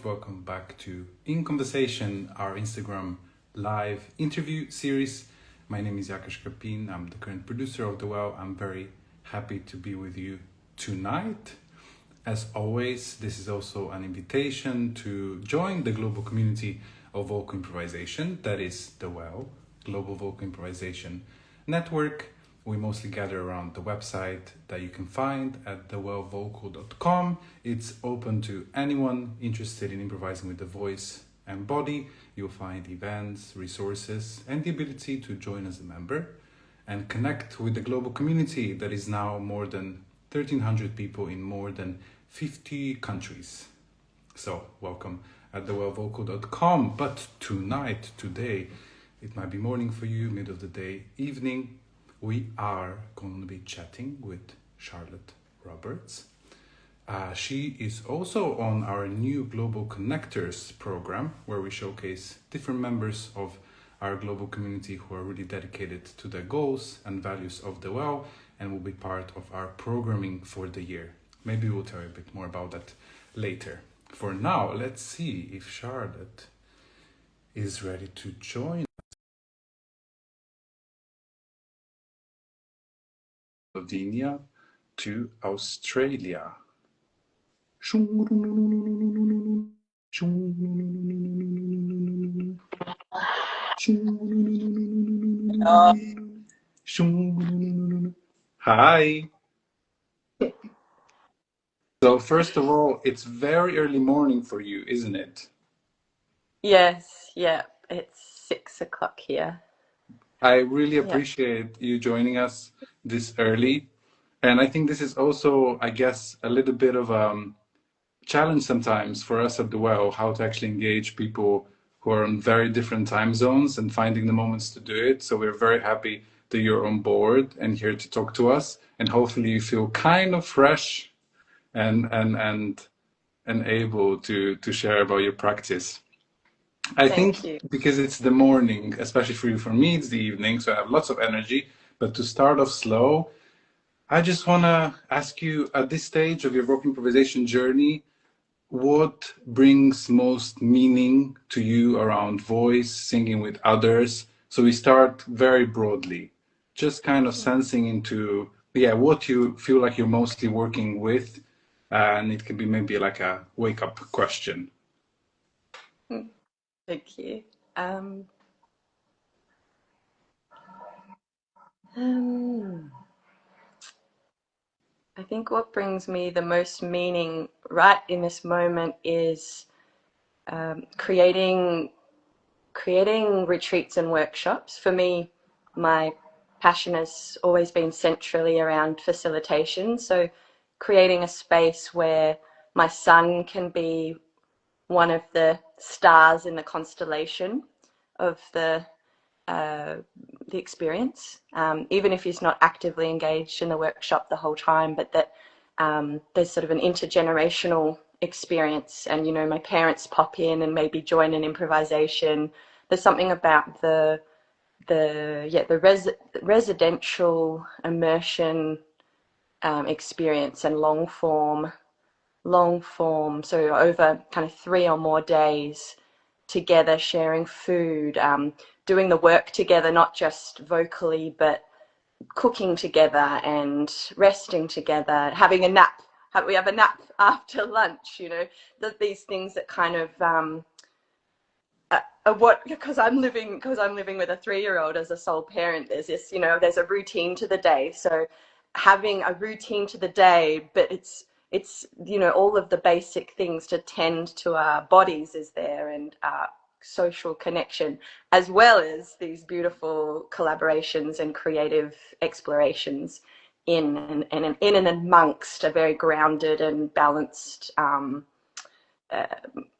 welcome back to In Conversation, our Instagram live interview series. My name is Jakob Kapin. I'm the current producer of The Well. I'm very happy to be with you tonight. As always, this is also an invitation to join the global community of vocal improvisation, that is The Well, Global Vocal Improvisation Network. We mostly gather around the website that you can find at thewellvocal.com. It's open to anyone interested in improvising with the voice and body. You'll find events, resources, and the ability to join as a member and connect with the global community that is now more than 1,300 people in more than 50 countries. So welcome at thewellvocal.com. But tonight, today, it might be morning for you, middle of the day, evening. We are going to be chatting with Charlotte Roberts. She is also on our new Global Connectors program, where we showcase different members of our global community who are really dedicated to the goals and values of The Well and will be part of our programming for the year. Maybe we'll tell you a bit more about that later. For now, let's see if Charlotte is ready to join Slovenia to Australia. Hi. So first of all, it's very early morning for you, isn't it? Yes, yeah, it's 6 o'clock here. I really Yeah. appreciate you joining us this early. And I think this is also, I guess, a little bit of a challenge sometimes for us at The Well, how to actually engage people who are on very different time zones and finding the moments to do it. So we're very happy that you're on board and here to talk to us. And hopefully you feel kind of fresh and able to share about your practice. I Thank think you. because it's the morning, especially for you, for me, it's the evening, so I have lots of energy. But to start off slow, I just want to ask you at this stage of your vocal improvisation journey, what brings most meaning to you around voice, singing with others? So we start very broadly, just kind of sensing into, what you feel like you're mostly working with. And it could be maybe like a wake up question. Thank you. I think what brings me the most meaning right in this moment is creating retreats and workshops. For me, my passion has always been centrally around facilitation. So creating a space where my son can be one of the stars in the constellation of the experience, even if he's not actively engaged in the workshop the whole time, but that there's sort of an intergenerational experience. And, you know, my parents pop in and maybe join an improvisation. There's something about the residential immersion experience and long form, so over kind of 3 or more days together, sharing food, doing the work together, not just vocally, but cooking together and resting together, having a nap. We have a nap after lunch, you know, these things that kind of because I'm living with a 3-year-old as a sole parent, there's this, you know, there's a routine to the day. So having a routine to the day, but it's you know, all of the basic things to tend to our bodies is there, and social connection, as well as these beautiful collaborations and creative explorations in and amongst a very grounded and balanced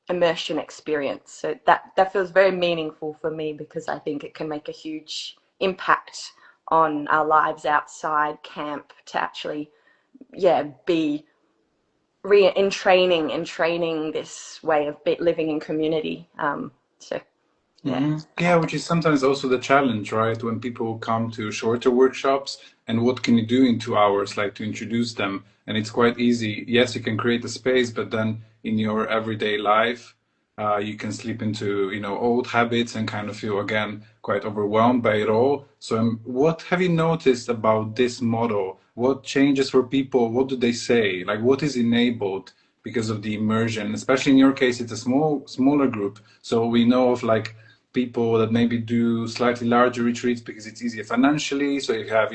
immersion experience. So that feels very meaningful for me, because I think it can make a huge impact on our lives outside camp to actually be in training this way of living in community. Which is sometimes also the challenge, right? When people come to shorter workshops, and what can you do in 2 hours, like to introduce them? And it's quite easy. Yes, you can create a space, but then in your everyday life, you can slip into, old habits and kind of feel again quite overwhelmed by it all. So, what have you noticed about this model? What changes for people? What do they say? Like, what is enabled because of the immersion? Especially in your case, it's a smaller group. So we know of like people that maybe do slightly larger retreats because it's easier financially. So you have,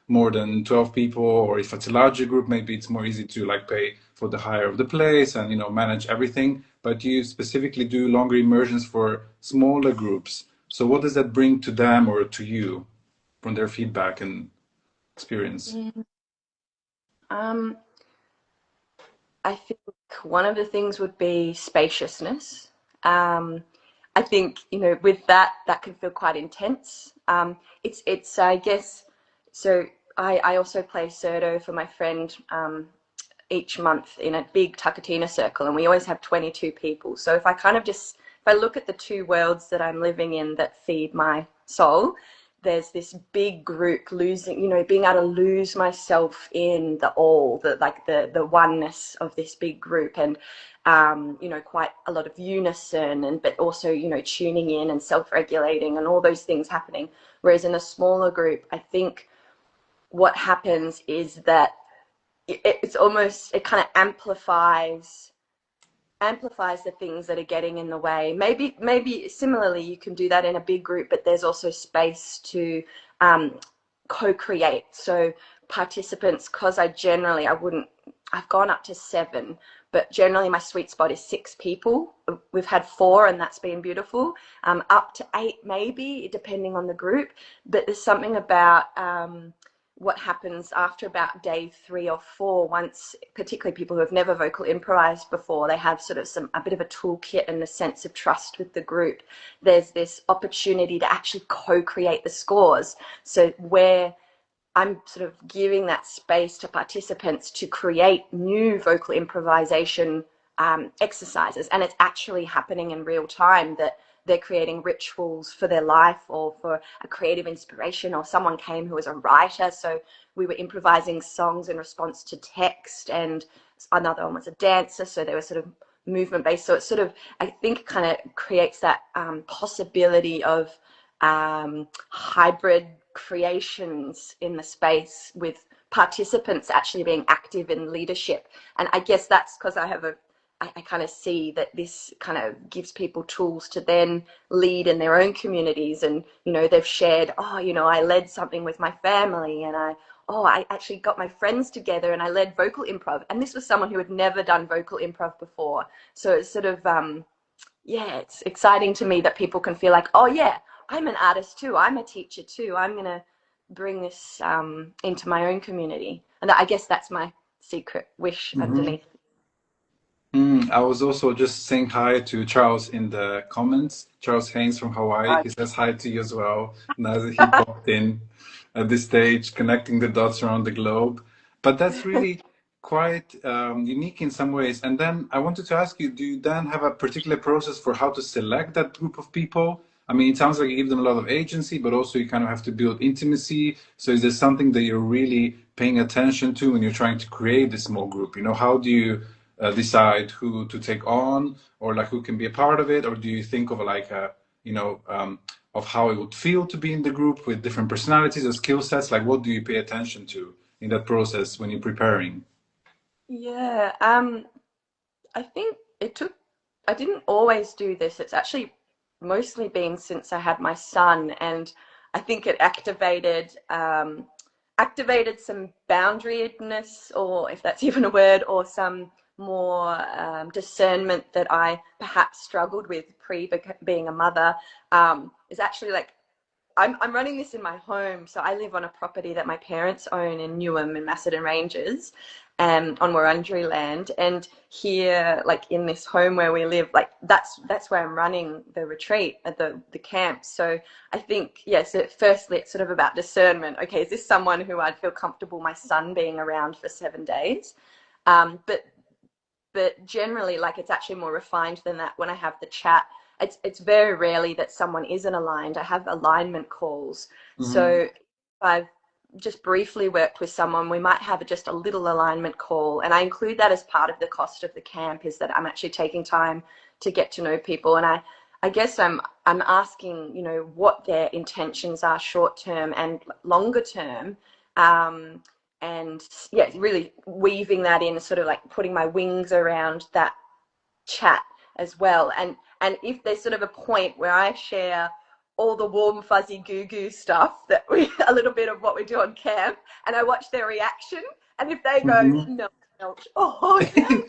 more than 12 people, or if it's a larger group, maybe it's more easy to like pay for the hire of the place and manage everything. But you specifically do longer immersions for smaller groups. So what does that bring to them or to you from their feedback and experience? Um, I think one of the things would be spaciousness. I think, with that can feel quite intense. I guess, so I also play Surdo for my friend each month in a big Takatina circle, and we always have 22 people. So if I look at the two worlds that I'm living in that feed my soul, there's this big group losing, being able to lose myself in the all, the oneness of this big group, and quite a lot of unison, and but also tuning in and self-regulating and all those things happening. Whereas in a smaller group, I think what happens is that it kind of amplifies the things that are getting in the way. Maybe similarly you can do that in a big group, but there's also space to co-create. So participants, because I wouldn't, I've gone up to 7, but generally my sweet spot is 6 people. We've had 4 and that's been beautiful. Up to 8 maybe, depending on the group. But there's something about what happens after about day 3 or 4, once particularly people who have never vocal improvised before, they have sort of a bit of a toolkit and a sense of trust with the group. There's this opportunity to actually co-create the scores. So where I'm sort of giving that space to participants to create new vocal improvisation exercises, and it's actually happening in real time, that they're creating rituals for their life or for a creative inspiration, or someone came who was a writer, so we were improvising songs in response to text, and another one was a dancer, so they were sort of movement based. So it's sort of, I think, kind of creates that possibility of hybrid creations in the space, with participants actually being active in leadership. And I guess that's because I kind of see that this kind of gives people tools to then lead in their own communities. And, they've shared, I led something with my family, and I actually got my friends together and I led vocal improv. And this was someone who had never done vocal improv before. So it's sort of, it's exciting to me that people can feel like, oh yeah, I'm an artist too, I'm a teacher too, I'm going to bring this into my own community. And I guess that's my secret wish Mm-hmm. underneath. I was also just saying hi to Charles in the comments. Charles Haynes from Hawaii. He says hi to you as well. Now that he popped in at this stage, connecting the dots around the globe. But that's really quite unique in some ways. And then I wanted to ask you, do you then have a particular process for how to select that group of people? I mean, it sounds like you give them a lot of agency, but also you kind of have to build intimacy. So is there something that you're really paying attention to when you're trying to create this small group? How do you decide who to take on, or like who can be a part of it, or do you think of like of how it would feel to be in the group with different personalities or skill sets? Like, what do you pay attention to in that process when you're preparing? Yeah, I think I didn't always do this. It's actually mostly been since I had my son, and I think it activated some boundariness, or if that's even a word, or some more discernment that I perhaps struggled with pre being a mother. Is actually like, I'm running this in my home. So I live on a property that my parents own in Newham in Macedon Ranges, on Wurundjeri land. And here, like in this home where we live, like that's where I'm running the retreat at the camp. So I think, yes, firstly, it's sort of about discernment. Okay, is this someone who I'd feel comfortable my son being around for 7 days? But generally, like, it's actually more refined than that. When I have the chat, it's very rarely that someone isn't aligned. I have alignment calls. So Mm-hmm. if I've just briefly worked with someone, we might have just a little alignment call. And I include that as part of the cost of the camp, is that I'm actually taking time to get to know people. And I guess I'm asking, you know, what their intentions are short term and longer term. And yeah, really weaving that in, sort of like putting my wings around that chat as well. And if there's sort of a point where I share all the warm fuzzy goo goo stuff that we a little bit of what we do on camp, and I watch their reaction, and if they go Mm-hmm. no, oh no,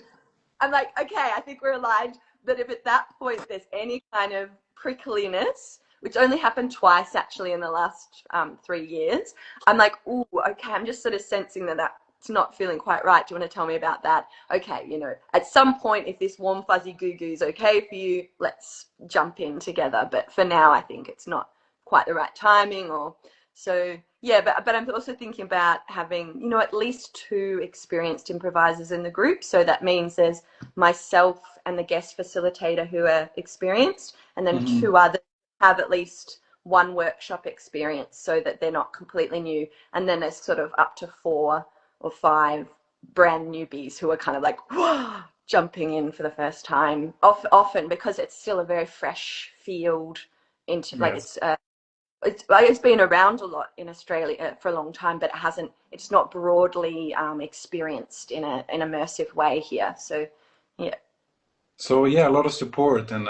I'm like, okay, I think we're aligned. But if at that point there's any kind of prickliness, which only happened twice actually in the last 3 years, I'm like, ooh, okay, I'm just sort of sensing that that's not feeling quite right. Do you want to tell me about that? Okay, you know, at some point, if this warm fuzzy goo goo is okay for you, let's jump in together. But for now, I think it's not quite the right timing, or so. Yeah, but I'm also thinking about having, you know, at least 2 experienced improvisers in the group. So that means there's myself and the guest facilitator who are experienced, and then Mm-hmm. 2 others have at least 1 workshop experience, so that they're not completely new. And then there's sort of up to 4 or 5 brand newbies who are kind of like, whoa, jumping in for the first time. Often because it's still a very fresh field, into like Yes. it's been around a lot in Australia for a long time, but it's not broadly experienced in an immersive way here. So yeah. So yeah, a lot of support and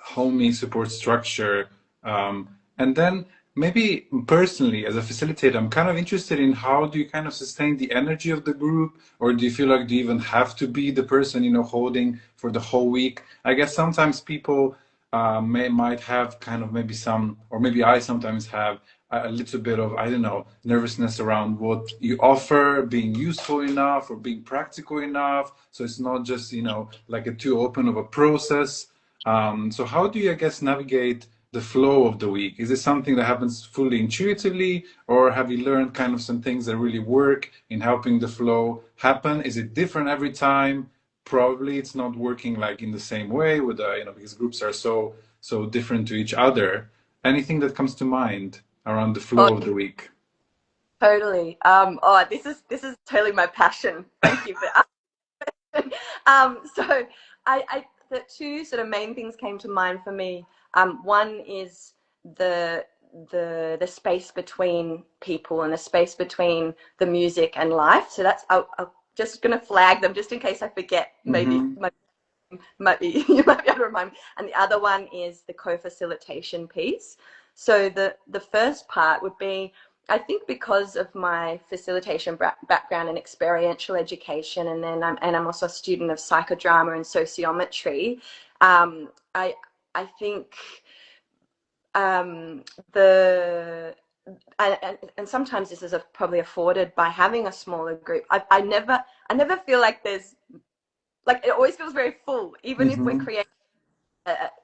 homey support structure. And then maybe personally, as a facilitator, I'm kind of interested in how do you kind of sustain the energy of the group, or do you feel like do you even have to be the person, you know, holding for the whole week? I guess sometimes people might have kind of maybe some, or maybe I sometimes have a little bit of, I don't know, nervousness around what you offer being useful enough or being practical enough. So it's not just, you know, like a too open of a process. So how do you, I guess, navigate the flow of the week? Is it something that happens fully intuitively, or have you learned kind of some things that really work in helping the flow happen? Is it different every time? Probably it's not working like in the same way with the, you know, because groups are so different to each other. Anything that comes to mind around the Oh, flow of the week? totally. Oh, this is totally my passion. Thank you for asking. So the 2 sort of main things came to mind for me. One is the the space between people and the space between the music and life. So that's I'll just going to flag them just in case I forget. Maybe Mm-hmm. might be you might be able to remind me. And the other one is the co-facilitation piece. So the first part would be, I think because of my facilitation background in experiential education, and then I'm also a student of psychodrama and sociometry. I think um, the and sometimes this is probably afforded by having a smaller group. I never feel like there's, like, it always feels very full, even if we're Mm-hmm. creating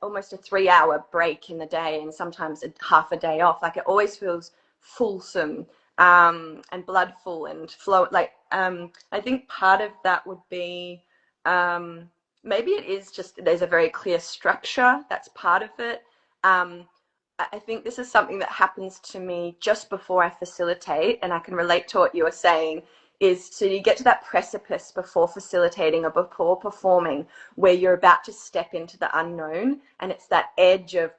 almost a 3-hour break in the day and sometimes half a day off. Like, it always feels fulsome, and bloodful and flow. Like, I think part of that would be, maybe it is just there's a very clear structure. That's part of it. Um, I think this is something that happens to me just before I facilitate, and I can relate to what you were saying. Is so you get to that precipice before facilitating or before performing, where you're about to step into the unknown, and it's that edge of,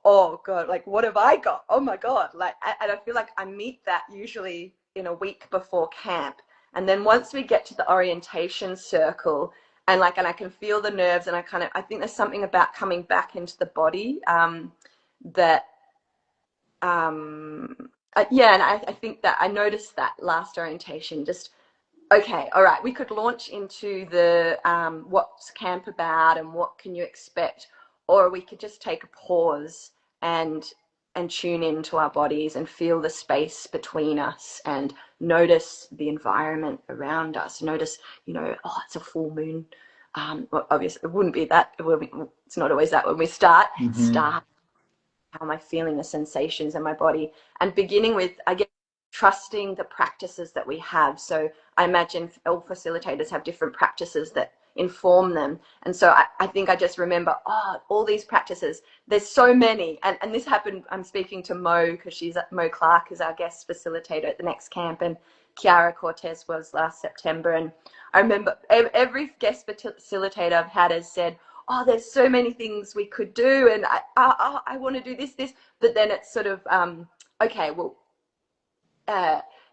oh god, like, what have I got? Oh my god. Like, and I feel like I meet that usually in a week before camp. And then once we get to the orientation circle, and I can feel the nerves, and I think there's something about coming back into the body, that yeah. And I think that I noticed that last orientation, just, okay, all right, we could launch into the, what's camp about and what can you expect, or we could just take a pause and tune into our bodies and feel the space between us and notice the environment around us. Notice, you know, oh, it's a full moon. Well, obviously, it wouldn't be that. It's not always that when we start. Mm-hmm. Start. How am I feeling the sensations in my body? And beginning with, I guess, trusting the practices that we have. So I imagine all facilitators have different practices that inform them. And so I think I just remember, all these practices, there's so many. And this happened, I'm speaking to Mo, because Mo Clark is our guest facilitator at the next camp, and Chiara Cortez was last September. And I remember every guest facilitator I've had has said, there's so many things we could do, and I want to do this. But then it's sort of, okay, well,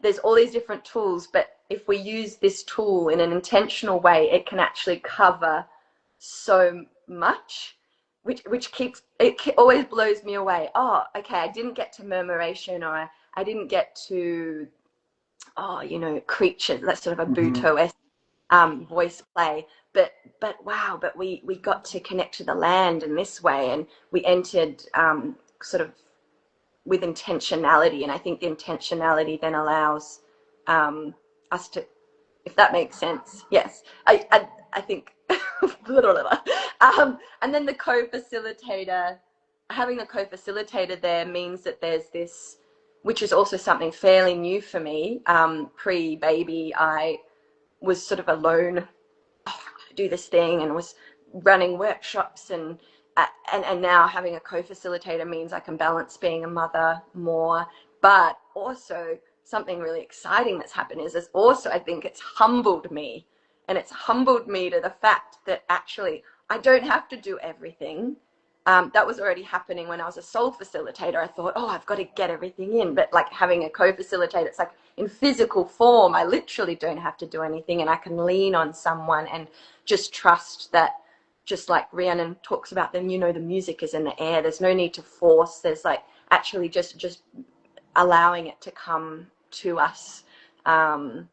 there's all these different tools, but if we use this tool in an intentional way, it can actually cover so much, which keeps, it always blows me away. Okay, I didn't get to murmuration, or I didn't get to, creatures, that's sort of a Buto-esque voice play, but wow, but we got to connect to the land in this way, and we entered sort of with intentionality. And I think the intentionality then allows us to, if that makes sense. Yes, I think. And then the co-facilitator, having a co-facilitator there means that there's this, which is also something fairly new for me. Pre-baby, I was sort of alone, do this thing, and was running workshops, and now having a co-facilitator means I can balance being a mother more. But also something really exciting that's happened is also, I think it's humbled me, and it's humbled me to the fact that actually I don't have to do everything. That was already happening when I was a sole facilitator. I thought, I've got to get everything in. But like having a co-facilitator, it's like in physical form, I literally don't have to do anything, and I can lean on someone and just trust that, just like Rhiannon talks about them, the music is in the air. There's no need to force. There's like actually just allowing it to come to us. I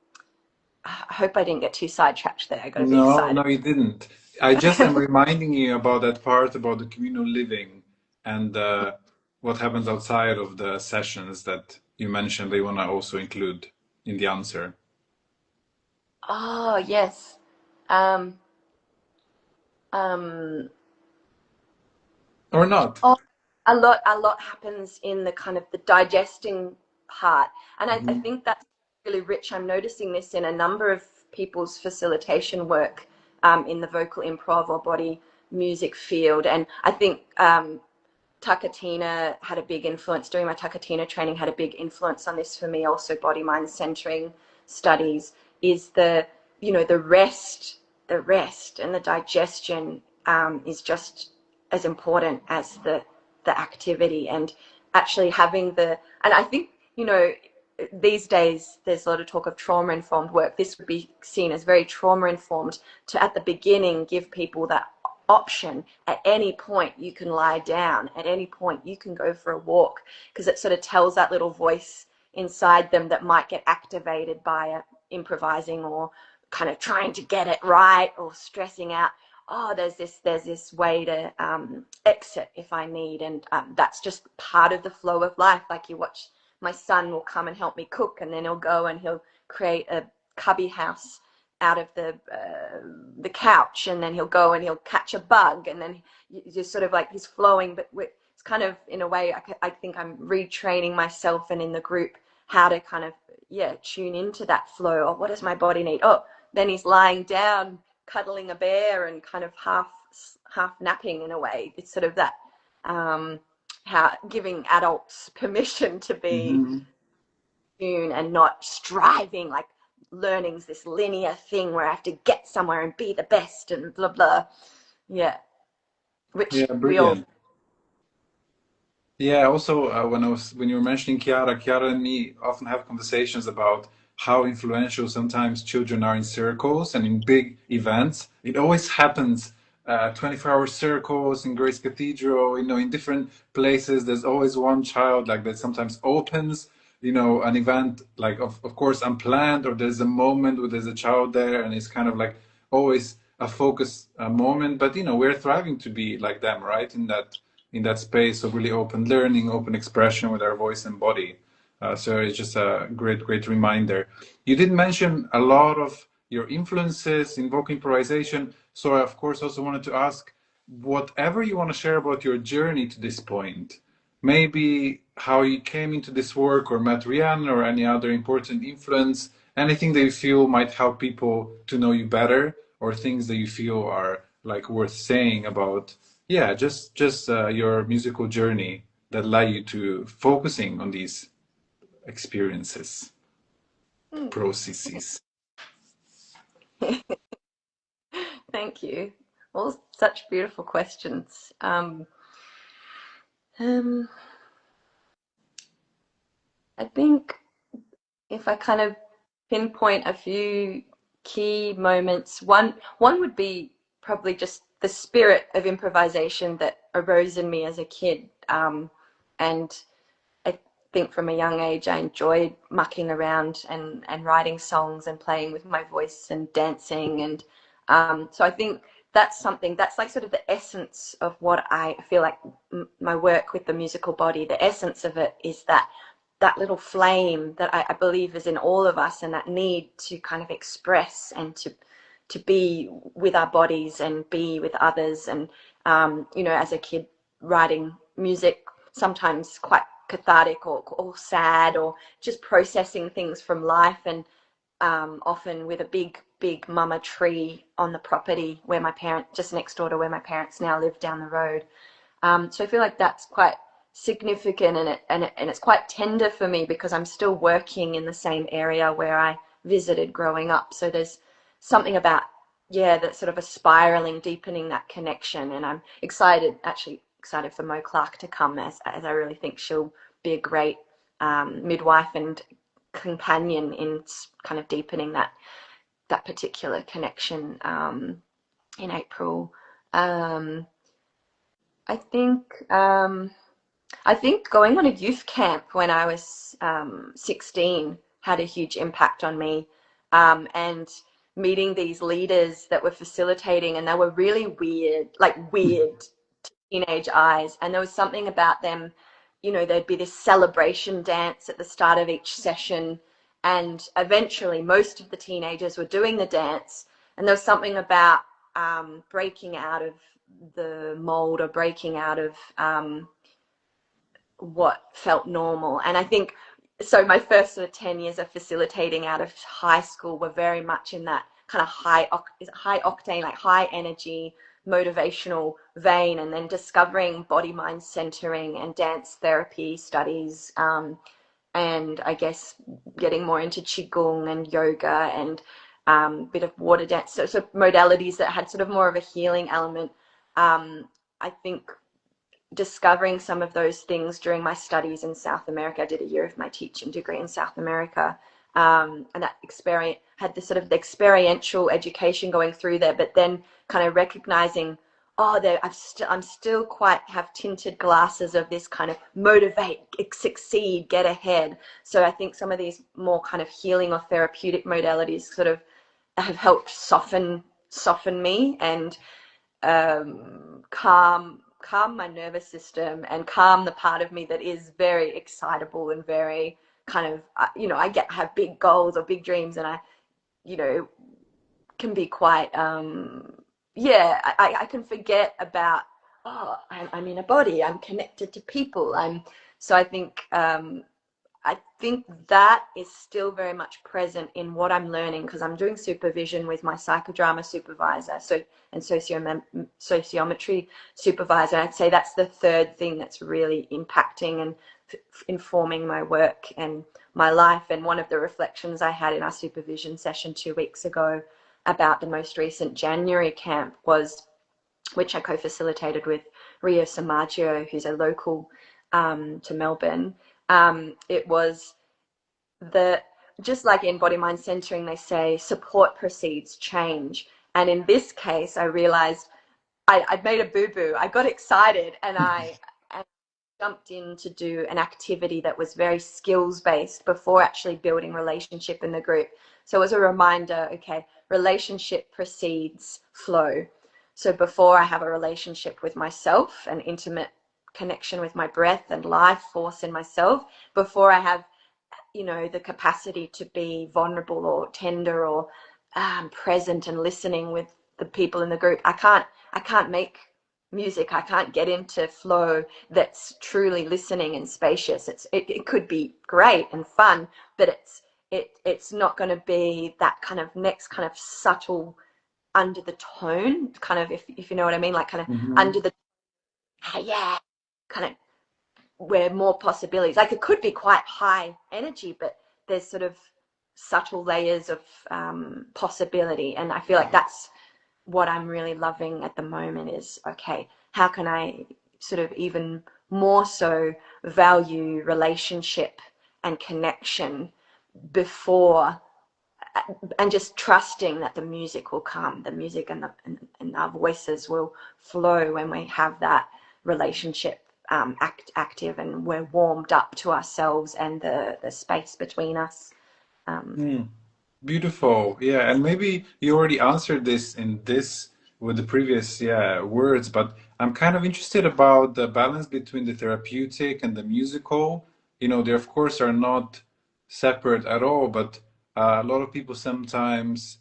hope I didn't get too sidetracked there. I got to be excited. No, you didn't. I just am reminding you about that part about the communal living and what happens outside of the sessions that you mentioned they want to also include in the answer. Oh, yes. Or not. A lot happens in the kind of the digesting part. And I think that's really rich. I'm noticing this in a number of people's facilitation work in the vocal improv or body music field. And I think Takatina had a big influence, doing my Takatina training had a big influence on this for me. Also, body mind centering studies is the rest and the digestion is just as important as the activity, and actually having and I think these days there's a lot of talk of trauma informed work. This would be seen as very trauma informed, to at the beginning give people that option. At any point you can lie down, at any point you can go for a walk, because it sort of tells that little voice inside them that might get activated by improvising or kind of trying to get it right or stressing out. There's this way to exit if I need. And that's just part of the flow of life. Like you watch, my son will come and help me cook, and then he'll go and he'll create a cubby house out of the couch, and then he'll go and he'll catch a bug, and then just sort of like he's flowing. But it's kind of, in a way, I think I'm retraining myself and in the group how to kind of tune into that flow. Or what does my body need? Then he's lying down cuddling a bear and kind of half napping in a way. It's sort of that how giving adults permission to be tuned and not striving, like learning's this linear thing where I have to get somewhere and be the best and blah blah. Which we all. Also when you were mentioning Chiara and me often have conversations about how influential sometimes children are in circles and in big events. It always happens 24-hour circles in Grace Cathedral, in different places. There's always one child like that sometimes opens, an event, like of course unplanned, or there's a moment where there's a child there and it's kind of like always a focus moment. But we're thriving to be like them, right? In that space of really open learning, open expression with our voice and body. So it's just a great reminder. You did mention a lot of your influences in vocal improvisation. So I, of course, also wanted to ask, whatever you want to share about your journey to this point, maybe how you came into this work or met Rhiannon or any other important influence, anything that you feel might help people to know you better, or things that you feel are like worth saying about, yeah, just your musical journey that led you to focusing on these experiences, processes? Thank you. All such beautiful questions. Um, I think if I kind of pinpoint a few key moments, one would be probably just the spirit of improvisation that arose in me as a kid. And I think from a young age, I enjoyed mucking around and writing songs and playing with my voice and dancing. And so I think that's something that's like sort of the essence of what I feel like my work with the musical body, the essence of it is that little flame that I believe is in all of us, and that need to kind of express and to be with our bodies and be with others. And you know, as a kid, writing music, sometimes quite cathartic or sad, or just processing things from life. And often with a big mama tree on the property where my parents, just next door to where my parents now live down the road. So I feel like that's quite significant, and it's quite tender for me because I'm still working in the same area where I visited growing up. So there's something about, yeah, that sort of a spiraling, deepening that connection. And I'm actually excited for Mo Clark to come, as I really think she'll be a great midwife and companion in kind of deepening that particular connection in April. Um, I think I think going on a youth camp when I was 16 had a huge impact on me, and meeting these leaders that were facilitating, and they were really weird, like weird teenage eyes. And there was something about them, you know, there'd be this celebration dance at the start of each session, and eventually most of the teenagers were doing the dance. And there was something about breaking out of the mold, or breaking out of what felt normal. And I think so my first sort of 10 years of facilitating out of high school were very much in that kind of high octane, like high energy, motivational vein. And then discovering body mind centering and dance therapy studies, and I guess getting more into qigong and yoga and bit of water dance, so modalities that had sort of more of a healing element. I think discovering some of those things during my studies in South America. I did a year of my teaching degree in South America, and that experience had this sort of experiential education going through there, but then kind of recognizing, oh, I'm still quite have tinted glasses of this kind of motivate, succeed, get ahead. So I think some of these more kind of healing or therapeutic modalities sort of have helped soften me, and calm my nervous system, and calm the part of me that is very excitable and very kind of, you know, I have big goals or big dreams, and I, you know, can be quite yeah, I can forget about, oh, I'm in a body, I'm connected to people, so I think that is still very much present in what I'm learning, because I'm doing supervision with my psychodrama supervisor, and sociometry supervisor. I'd say that's the third thing that's really impacting and informing my work and my life. And one of the reflections I had in our supervision session 2 weeks ago about the most recent January camp was, which I co-facilitated with Rio Samaggio, who's a local to Melbourne. It was just like in body mind centering, they say support precedes change. And in this case, I realized I'd made a boo-boo. I got excited, and I jumped in to do an activity that was very skills based before actually building relationship in the group. So it was a reminder, okay, relationship precedes flow. So before I have a relationship with myself, an intimate connection with my breath and life force in myself, before I have, you know, the capacity to be vulnerable or tender or present and listening with the people in the group, I can't make music. I can't get into flow that's truly listening and spacious. It could be great and fun, but it's not going to be that kind of next kind of subtle under the tone, kind of, if you know what I mean, like kind of Hmm. under the, yeah, kind of where more possibilities. Like it could be quite high energy, but there's sort of subtle layers of possibility. And I feel like that's what I'm really loving at the moment is, okay, how can I sort of even more so value relationship and connection before, and just trusting that the music will come, the music and our voices will flow when we have that relationship active and we're warmed up to ourselves and the space between us. Um, Beautiful. Yeah, and maybe you already answered this in this with the previous, yeah, words, but I'm kind of interested about the balance between the therapeutic and the musical. They of course are not separate at all, but a lot of people sometimes,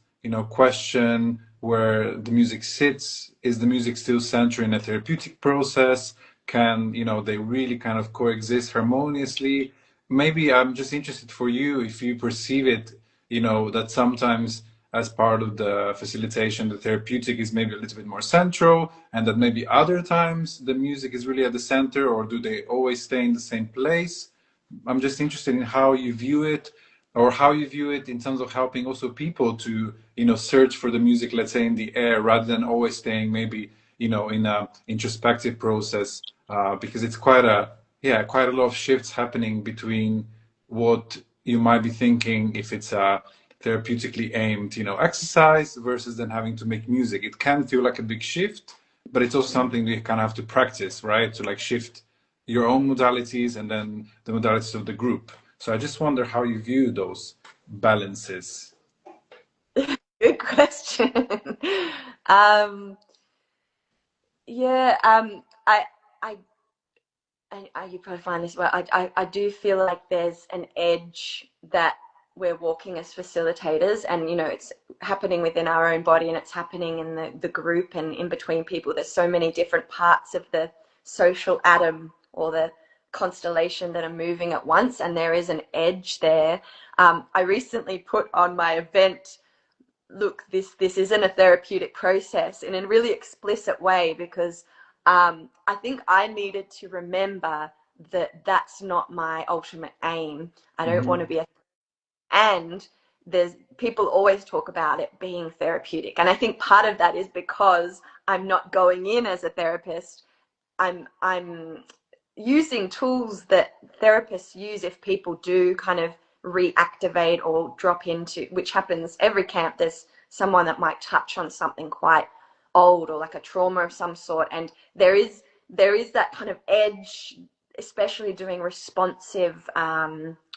question where the music sits. Is the music still centered in a therapeutic process? Can, they really kind of coexist harmoniously? Maybe I'm just interested for you if you perceive it, that sometimes as part of the facilitation, the therapeutic is maybe a little bit more central, and that maybe other times the music is really at the center, or do they always stay in the same place? I'm just interested in how you view it, or how you view it in terms of helping also people to, search for the music, let's say in the air, rather than always staying maybe, in a introspective process, because it's quite a lot of shifts happening between what you might be thinking if it's a therapeutically aimed, exercise versus then having to make music. It can feel like a big shift, but it's also something you kind of have to practice, right? To like shift your own modalities and then the modalities of the group. So I just wonder how you view those balances. Good question. um, yeah, I and you probably find this well. I do feel like there's an edge that we're walking as facilitators, and it's happening within our own body, and it's happening in the group and in between people. There's so many different parts of the social atom or the constellation that are moving at once, and there is an edge there. I recently put on my event, look, this isn't a therapeutic process, in a really explicit way, because I think I needed to remember that that's not my ultimate aim. I don't want to Hmm. be a, and there's people always talk about it being therapeutic, and I think part of that is because I'm not going in as a therapist. I'm using tools that therapists use if people do kind of reactivate or drop into, which happens every camp. There's someone that might touch on something quite old or like a trauma of some sort, and there is that kind of edge, especially doing responsive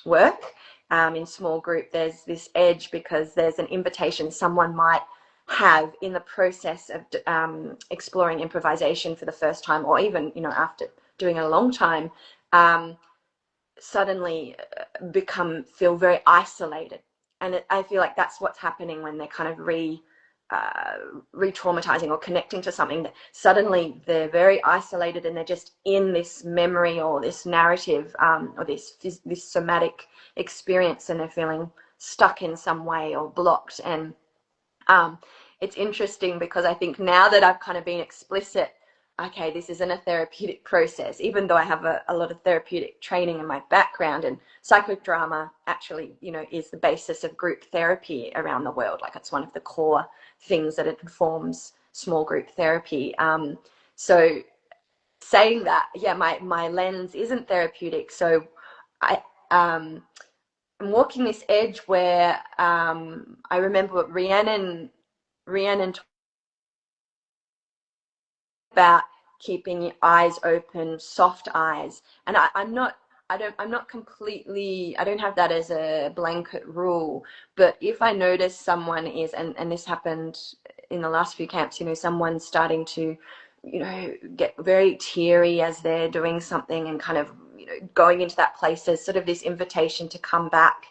work in small group. There's this edge because there's an invitation someone might have in the process of exploring improvisation for the first time, or even after doing it a long time, um, suddenly feel very isolated. And I feel like that's what's happening when they're kind of re-traumatizing or connecting to something, that suddenly they're very isolated and they're just in this memory or this narrative, or this somatic experience, and they're feeling stuck in some way or blocked. And um, it's interesting because I think now that I've kind of been explicit, okay, this isn't a therapeutic process, even though I have a lot of therapeutic training in my background, and psychodrama actually, is the basis of group therapy around the world. Like it's one of the core things that it informs small group therapy. So saying that, yeah, my lens isn't therapeutic. So I, I'm walking this edge where I remember Rhiannon talked about keeping your eyes open, soft eyes, and I'm not completely, I don't have that as a blanket rule, but if I notice someone is, and this happened in the last few camps, someone's starting to, get very teary as they're doing something, and kind of, going into that place, there's sort of this invitation to come back,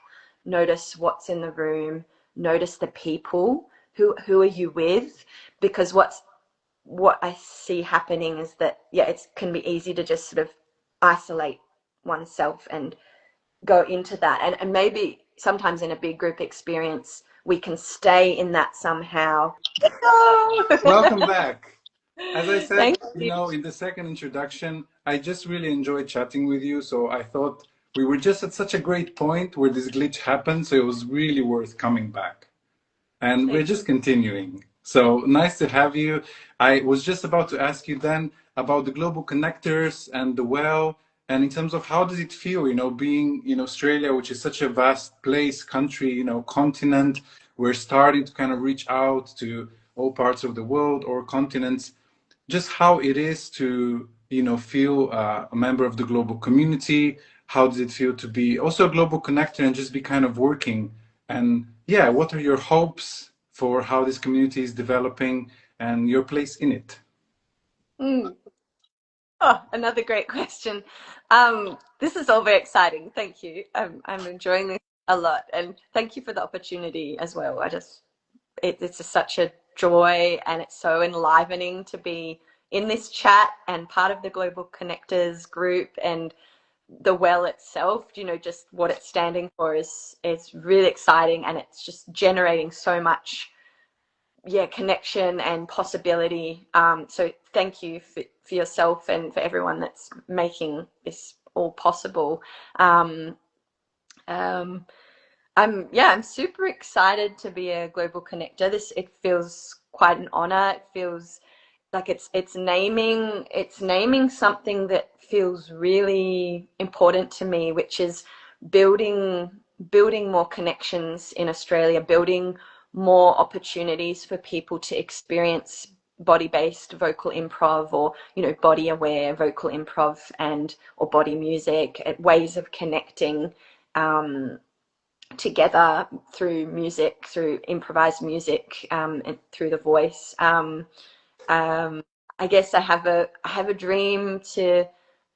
notice what's in the room, notice the people, who are you with, because what I see happening is that, yeah, it can be easy to just sort of isolate oneself and go into that. And maybe sometimes in a big group experience, we can stay in that somehow. Welcome back. As I said, Thank you. in the second introduction, I just really enjoyed chatting with you. So I thought we were just at such a great point where this glitch happened. So it was really worth coming back. And we're Thank just continuing. So nice to have you. I was just about to ask you then about the global connectors and the well, and in terms of how does it feel, being in Australia, which is such a vast place, country, continent. We're starting to kind of reach out to all parts of the world or continents. Just how it is to, feel a member of the global community. How does it feel to be also a global connector and just be kind of working? And yeah, what are your hopes for how this community is developing and your place in it? Mm. Oh, another great question. This is all very exciting. Thank you. I'm enjoying this a lot, and thank you for the opportunity as well. It's just such a joy, and it's so enlivening to be in this chat and part of the Global Connectors group, and the well itself, just what it's standing for is really exciting, and it's just generating so much, connection and possibility. So thank you for yourself and for everyone that's making this all possible. Um, um, I'm super excited to be a global connector. It feels quite an honor. It feels like it's naming something that feels really important to me, which is building building more connections in Australia, building more opportunities for people to experience body-based vocal improv, or body aware vocal improv, and or body music, ways of connecting um, together through music, through improvised music, and through the voice. Um, I guess I have a dream to,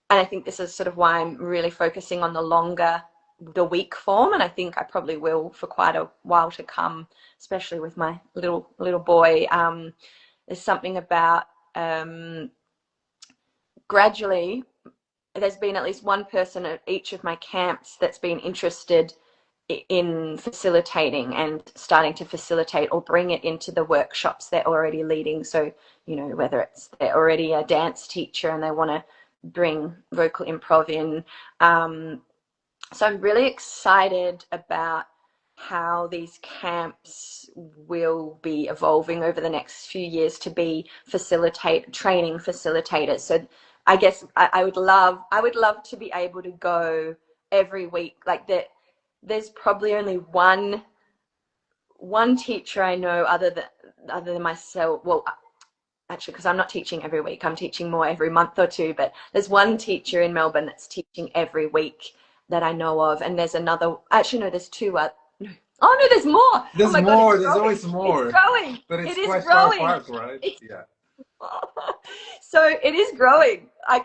and I think this is sort of why I'm really focusing on the week form, and I think I probably will for quite a while to come, especially with my little boy. There's something about gradually. There's been at least one person at each of my camps that's been interested in facilitating and starting to facilitate or bring it into the workshops they're already leading. So, whether it's they're already a dance teacher and they want to bring vocal improv in. So I'm really excited about how these camps will be evolving over the next few years to be training facilitators. So I guess I would love to be able to go every week. Like there's probably only one teacher I know other than myself. Well, actually, because I'm not teaching every week, I'm teaching more every month or two. But there's one teacher in Melbourne that's teaching every week that I know of, and there's another. Actually, no, there's two. No. Oh no, there's more. Oh There's my God, more, it's there's growing. always It's more, growing. but It it's is quite far growing. apart, right? It's Yeah. so it is growing. I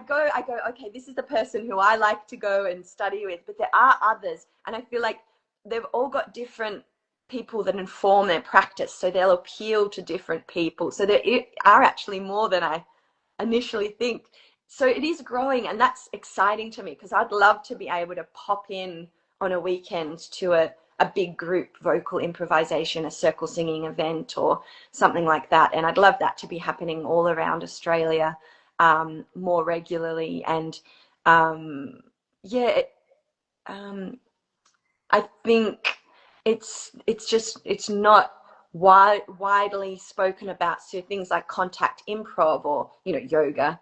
go, okay, this is the person who I like to go and study with, but there are others, and I feel like they've all got different people that inform their practice, so they'll appeal to different people. So there are actually more than I initially think. So it is growing, and that's exciting to me because I'd love to be able to pop in on a weekend to a big group vocal improvisation, a circle singing event, or something like that. And I'd love that to be happening all around Australia more regularly. And yeah, I think it's not widely spoken about. So things like contact improv or yoga.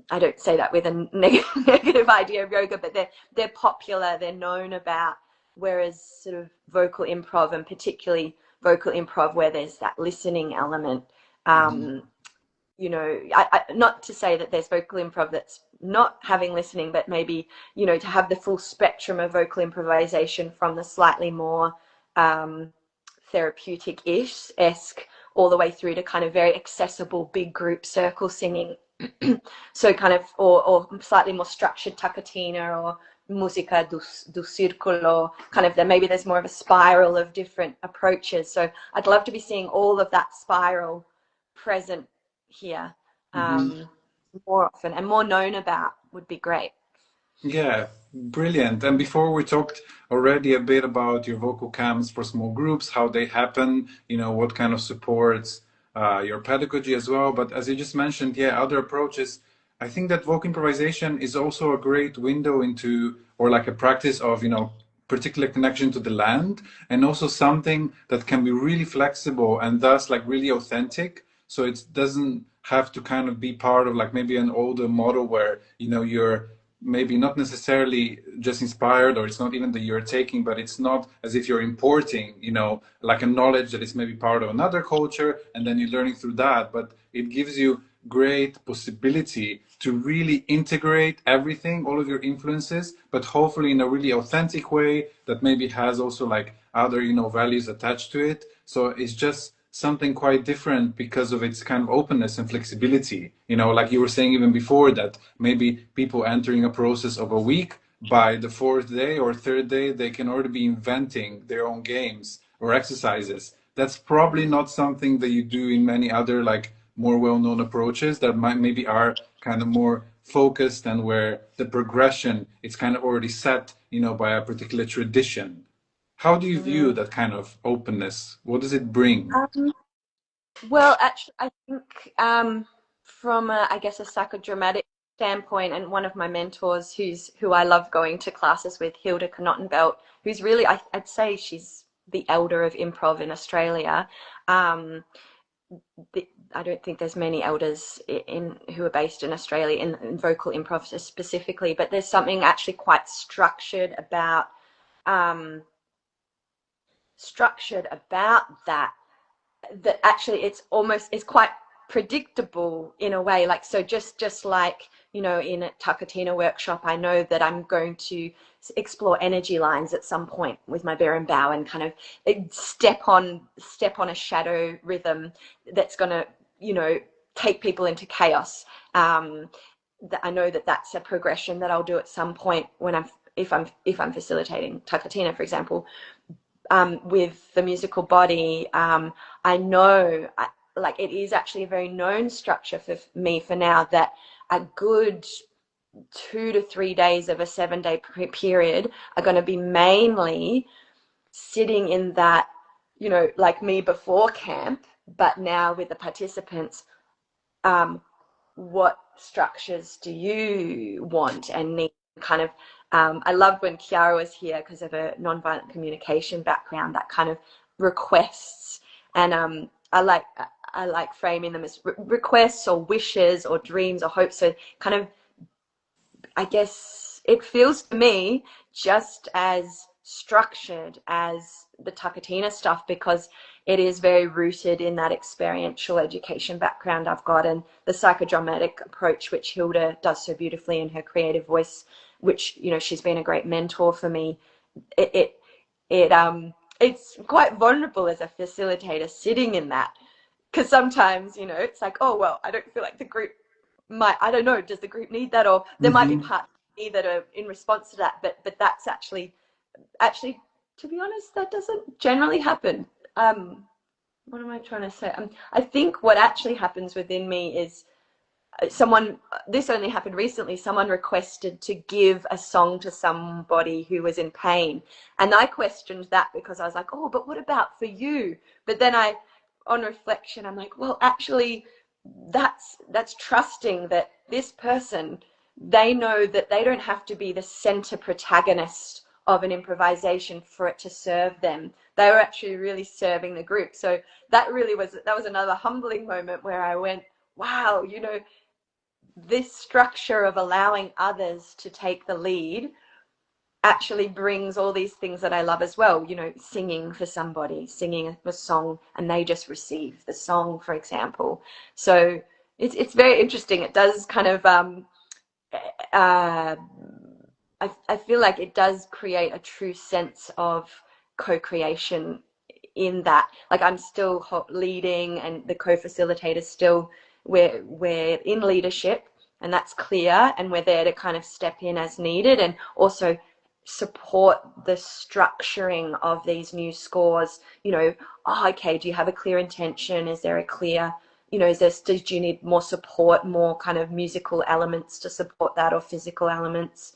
I don't say that with a negative idea of yoga, but they're popular, they're known about. Whereas sort of vocal improv, and particularly vocal improv where there's that listening element, Mhm. not to say that there's vocal improv that's not having listening, but maybe, to have the full spectrum of vocal improvisation from the slightly more therapeutic-esque all the way through to kind of very accessible big group circle singing. So kind of, or slightly more structured taccatina or musica do circolo, kind of maybe there's more of a spiral of different approaches. So I'd love to be seeing all of that spiral present here Mhm. more often and more known about would be great. Yeah, Brilliant. And before we talked already a bit about your vocal camps for small groups, how they happen, what kind of supports your pedagogy as well. But as you just mentioned, yeah, other approaches. I think that vocal improvisation is also a great window into, or like a practice of, particular connection to the land, and also something that can be really flexible and thus like really authentic. So it doesn't have to kind of be part of like maybe an older model where, you're maybe not necessarily just inspired, or it's not even that you're taking, but it's not as if you're importing, like a knowledge that is maybe part of another culture and then you're learning through that. But it gives you great possibility to really integrate everything, all of your influences, but hopefully in a really authentic way that maybe has also like other, values attached to it. So it's just something quite different because of its kind of openness and flexibility. Like you were saying even before, that maybe people entering a process of a week, by the fourth day or third day, they can already be inventing their own games or exercises. That's probably not something that you do in many other like more well-known approaches that might maybe are kind of more focused and where the progression is kind of already set, by a particular tradition. How do you view Mm. that kind of openness? What does it bring? Um, well, actually, I think from I guess a psychodramatic standpoint, and one of my mentors, who I love going to classes with, Hilda Knottenbelt, who's really I'd say she's the elder of improv in Australia. Um, I don't think there's many elders in who are based in Australia in vocal improv specifically, but there's something actually quite um, structured about that actually it's quite predictable in a way. Like, so just like, in a Takatina workshop, I know that I'm going to explore energy lines at some point with my Berenbow and kind of step on a shadow rhythm that's going to, take people into chaos. That I know that that's a progression that I'll do at some point when if I'm facilitating Takatina, for example. With the musical body, I know, like, it is actually a very known structure for me for now, that a good 2 to 3 days of a 7 day period are going to be mainly sitting in that, like me before camp, but now with the participants, um, what structures do you want and need? Kind of, I loved when Kiara was here because of her nonviolent communication background, that kind of requests, and I like framing them as requests or wishes or dreams or hopes. So kind of, I guess it feels to me just as structured as the Takatina stuff, because it is very rooted in that experiential education background I've got, and the psychodramatic approach, which Hilda does so beautifully in her creative voice, which, she's been a great mentor for me. It's quite vulnerable as a facilitator sitting in that, because sometimes, it's like, oh well, I don't feel like the group I don't know, does the group need that? Or there might be Hmm. parts of me that are in response to that, but that's actually, to be honest, that doesn't generally happen. What am I trying to say? I think what actually happens within me is someone, this only happened recently, someone requested to give a song to somebody who was in pain, and I questioned that because I was like, oh, but what about for you? But then on reflection, I'm like, well, actually, that's trusting that this person, they know that they don't have to be the center protagonist of an improvisation for it to serve them. They were actually really serving the group. So that was another humbling moment where I went, wow, this structure of allowing others to take the lead actually brings all these things that I love as well. Singing for somebody, singing a song, and they just receive the song, for example. So it's very interesting. It does kind of uh, I feel like it does create a true sense of co-creation in that. Like, I'm still leading, and the co-facilitator still, we're in leadership, and that's clear, and we're there to kind of step in as needed, and also support the structuring of these new scores. Oh, okay, do you have a clear intention? Is there a clear, do you need more support, more kind of musical elements to support that, or physical elements?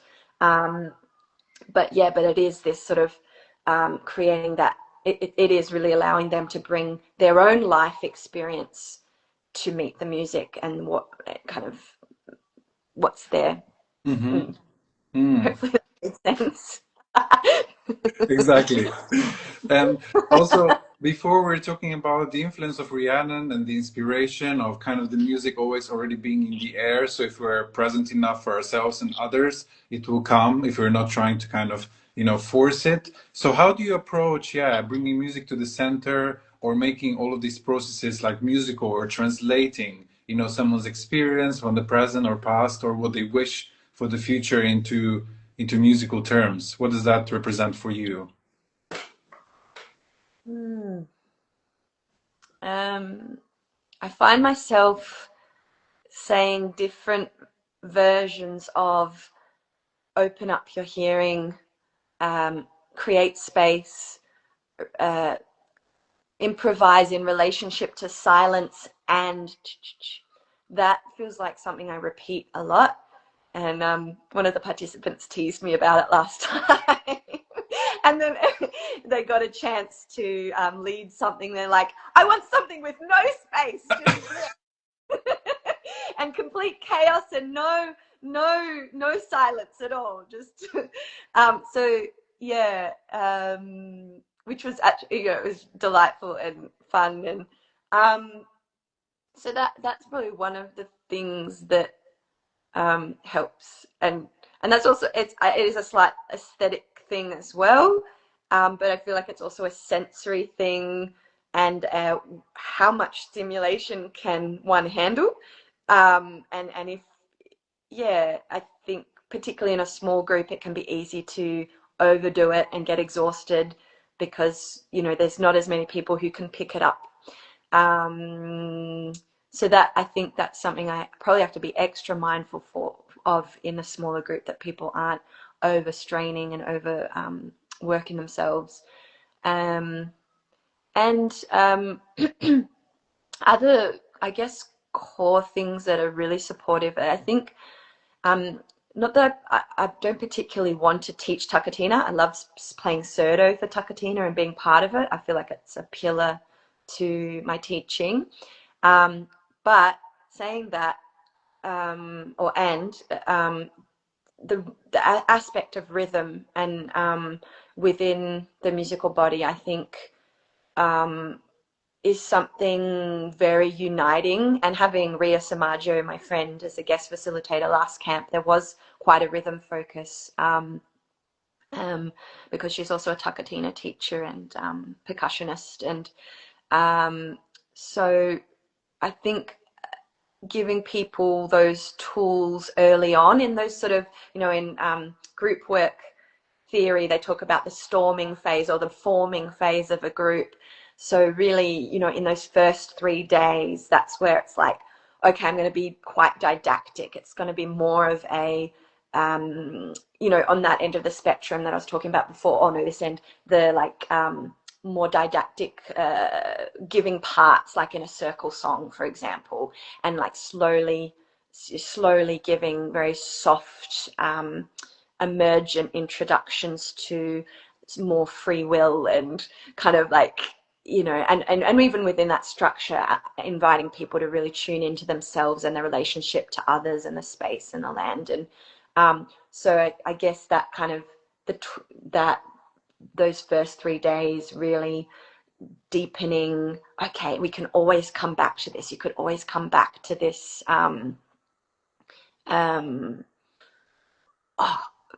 but yeah, but it is this sort of creating that it is really allowing them to bring their own life experience to meet the music and what kind of what's there. Mm-hmm. Mm. Mm. Hopefully that makes sense. Exactly. And also, before we're talking about the influence of Rhiannon and the inspiration of kind of the music always already being in the air. So if we're present enough for ourselves and others, it will come if we're not trying to kind of, force it. So how do you approach, yeah, bringing music to the center or making all of these processes like musical or translating, someone's experience from the present or past or what they wish for the future into musical terms? What does that represent for you? Mm. I find myself saying different versions of open up your hearing, create space, uh, improvise in relationship to silence, and that feels like something I repeat a lot. And one of the participants teased me about it last time. And then they got a chance to lead something. They're like, I want something with no space, just and complete chaos and no silence at all. Just so yeah, which was actually, it was delightful and fun. And so that's probably one of the things that helps. And that's also it is a slight aesthetic thing as well, but I feel like it's also a sensory thing, and how much stimulation can one handle, and if yeah, I think particularly in a small group it can be easy to overdo it and get exhausted because there's not as many people who can pick it up. um, so that I think that's something I probably have to be extra mindful of in a smaller group, that people aren't overstraining and over working themselves. Um, and other, I guess, core things that are really supportive. I think um, not that I don't particularly want to teach Takatina. I love playing Surdo for Takatina and being part of it. I feel like it's a pillar to my teaching. Um, but saying that, or and the aspect of rhythm and within the musical body, I think, um, is something very uniting. And having Ria Samaggio, my friend, as a guest facilitator last camp, there was quite a rhythm focus, because she's also a Takatina teacher and percussionist. And so I think giving people those tools early on in those sort of, in group work theory, they talk about the storming phase or the forming phase of a group. So really, in those first 3 days, that's where it's like, okay, I'm going to be quite didactic. It's going to be more of a, on that end of the spectrum that I was talking about before. Oh no, this end, the like more didactic, giving parts, like in a circle song, for example, and like slowly giving very soft, emergent introductions to more free will and kind of like, and even within that structure, inviting people to really tune into themselves and their relationship to others and the space and the land. And so I guess that kind of that those first 3 days really deepening. Okay, we can always come back to this. You could always come back to this. Um, oh,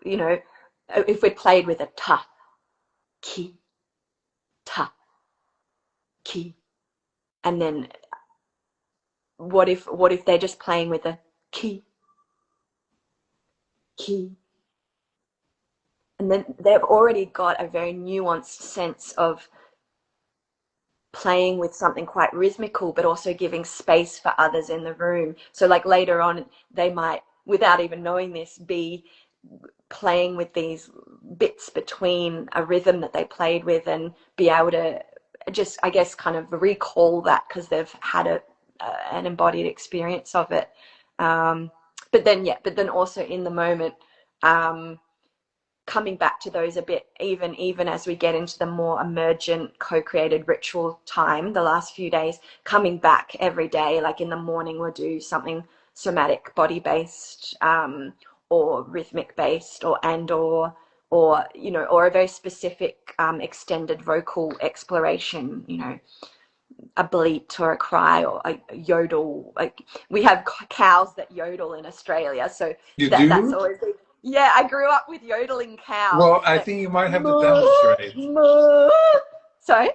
if we played with a ta, ki, ta, ki, and then what if they're just playing with a ki, ki, and then they've already got a very nuanced sense of playing with something quite rhythmical, but also giving space for others in the room. So like later on, they might, without even knowing this, be playing with these bits between a rhythm that they played with and be able to just, I guess, kind of recall that because they've had an embodied experience of it. But then also in the moment, coming back to those a bit, even as we get into the more emergent co-created ritual time, the last few days, coming back every day. Like in the morning we'll do something somatic, body based, or rhythmic based, or you know, or a very specific extended vocal exploration, you know, a bleat or a cry or a yodel. Like we have cows that yodel in Australia, so You that's do? always, yeah, I grew up with yodeling Well, cows I that think you might have to moo, demonstrate. moo. Sorry?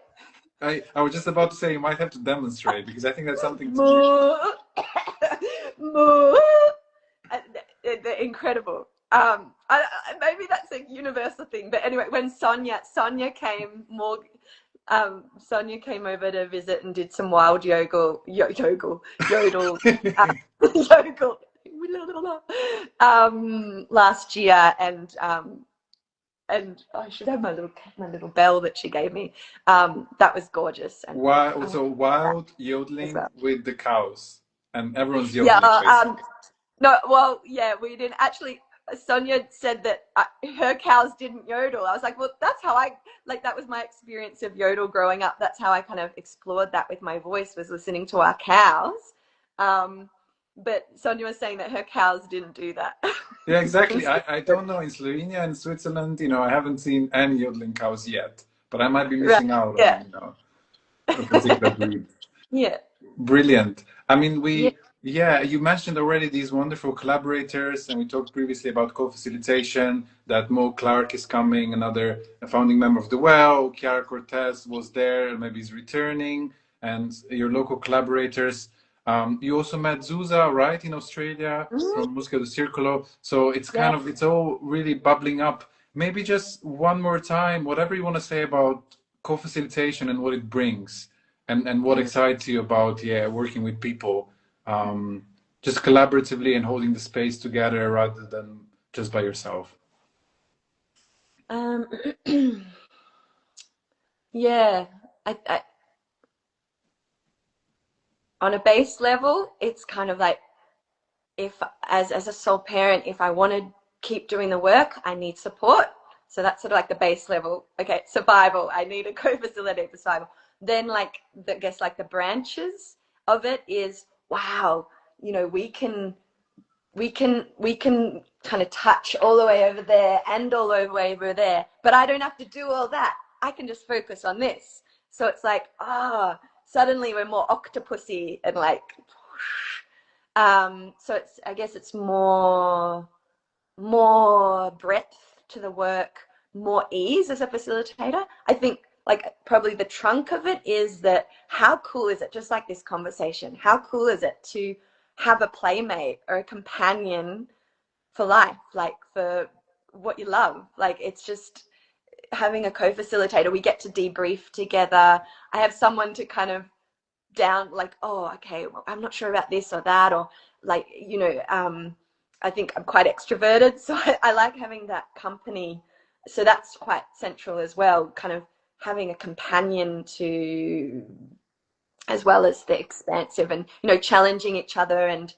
I was just about to say you might have to demonstrate because I think that's something to be. Moo. Moo. They're incredible. Maybe that's a universal thing, but anyway, when Sonia came, Sonia came over to visit and did some wild yodel, yodel, yodel, last year, and I should have my little bell that she gave me. That was gorgeous, and Wild, I so want that wild as yodeling well. with the cows, and everyone's Yeah, yodeling basically. no, well, yeah, we didn't actually. Sonia said that her cows didn't yodel. I was like, well, that's how that was my experience of yodel growing up. That's how I kind of explored that with my voice, was listening to our cows. But Sonia was saying that her cows didn't do that. Yeah, exactly. I don't know in Slovenia and Switzerland, you know, I haven't seen any yodeling cows yet, but I might be Right. missing out on, Yeah. you know, a particular breed. Yeah. Brilliant. I mean, Yeah. yeah, you mentioned already these wonderful collaborators, and we talked previously about co-facilitation, that Mo Clark is coming, another founding member of the Well, Chiara Cortez was there, and maybe is returning, and your local collaborators. You also met Zuza, right, in Australia Mhm. from Musica do Circolo. So it's Yeah. kind of, it's all really bubbling up. Maybe just one more time, whatever you want to say about co-facilitation and what it brings and what excites you about working with people just collaboratively and holding the space together rather than just by yourself. Um, yeah. I on a base level, it's kind of like, if as a sole parent, if I want to keep doing the work, I need support. So that's sort of like the base level. Okay, survival. I need a co-facilitator for survival. Then like I guess like the branches of it is, wow, you know, we can kind of touch all the way over there and all the way over there, but I don't have to do all that. I can just focus on this. So it's like, suddenly we're more octopusy and like, so it's, I guess it's more breadth to the work, more ease as a facilitator. I think like probably the trunk of it is that, how cool is it, just like this conversation, how cool is it to have a playmate or a companion for life, like for what you love. Like it's just having a co-facilitator, we get to debrief together. I have someone to kind of down, like, oh, okay, well, I'm not sure about this or that, or like, you know, I think I'm quite extroverted, so I like having that company. So that's quite central as well, kind of having a companion to, as well as the expansive, and you know, challenging each other and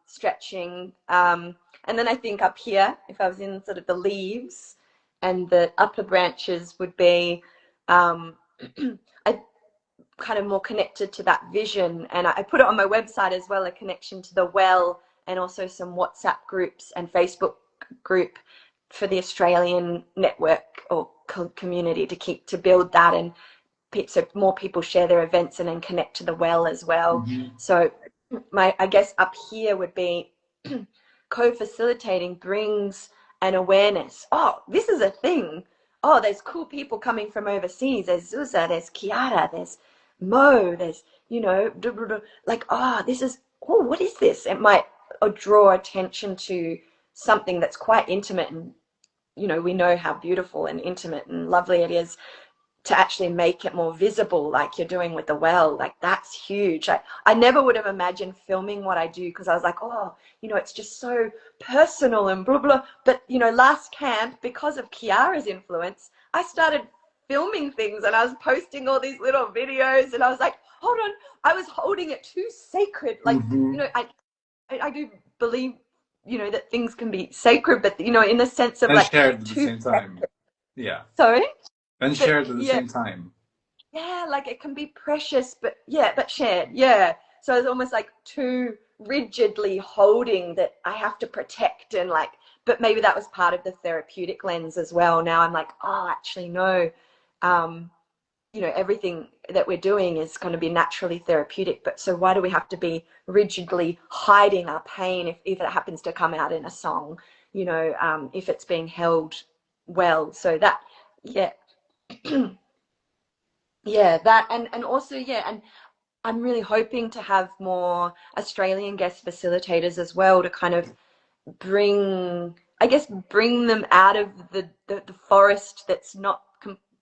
stretching. And then I think up here, if I was in sort of the leaves, and the upper branches would be, I kind of more connected to that vision. And I put it on my website as well, a connection to the Well, and also some WhatsApp groups and Facebook group for the Australian network or community, to build that, and so more people share their events and then connect to the Well as well. Mm-hmm. So I guess up here would be co-facilitating brings an awareness. Oh, this is a thing. Oh, there's cool people coming from overseas. There's Zuza, there's Kiara, there's Mo, there's, you know, like, oh, this is, oh, what is this? It might draw attention to something that's quite intimate, and, you know, we know how beautiful and intimate and lovely it is, to actually make it more visible, like you're doing with the Well. Like that's huge. I never would have imagined filming what I do, because I was like, oh, you know, it's just so personal and blah blah. But you know, last camp, because of Kiara's influence, I started filming things, and I was posting all these little videos, and I was like, hold on, I was holding it too sacred. Like, Mm-hmm. you know, I do believe you know, that things can be sacred, but, you know, in the sense of And like shared at the two, same time. Yeah. sorry, And but shared at the yeah, same time. yeah, like it can be precious, but yeah, but shared, yeah. So it's almost like too rigidly holding that I have to protect and like, but maybe that was part of the therapeutic lens as well. Now I'm like, oh, actually, no. Um, you know, everything that we're doing is going to be naturally therapeutic, but so why do we have to be rigidly hiding our pain if it happens to come out in a song, you know, if it's being held well? So that, yeah, yeah, that, and also, yeah, and I'm really hoping to have more Australian guest facilitators as well to kind of bring, I guess, bring them out of the forest that's not